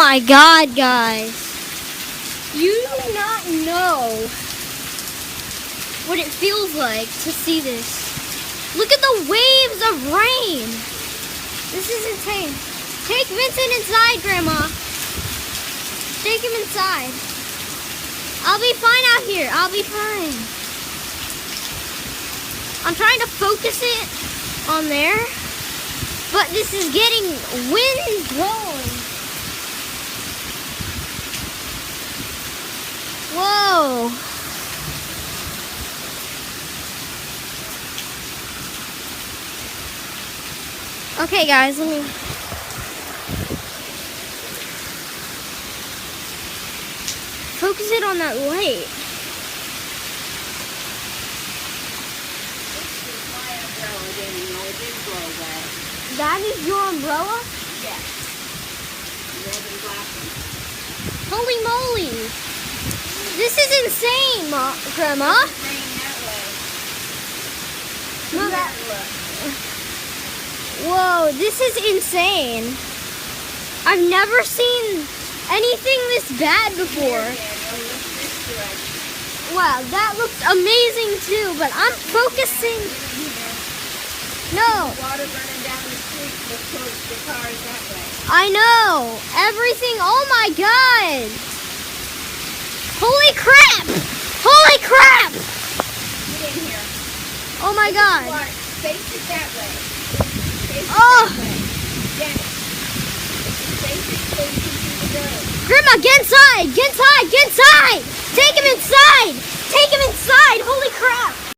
my God, guys. You do not know what it feels like to see this. Look at the waves of rain. This is insane. Take Vincent inside, Grandma. Take him inside. I'll be fine out here. I'll be fine. I'm trying to focus it on there, but this is getting wind blowing. Whoa. Okay, guys, let me... focus it on that light. That is your umbrella? Yes. Red and black. Holy moly. This is insane, Grandma. It's raining that way. No, that look. Whoa, this is insane. I've never seen anything this bad before. Wow, that looks amazing too, but I'm focusing. No. Water running down the street towards the cars that way. I know. Everything. Oh my God. Holy crap. Holy crap. Get in here. Oh my God. Face it that way. Face it Oh. that way. Yes. Face it facing to the road. Grandma, get inside. Get inside. Get inside. Take him inside. Take him inside. Holy crap.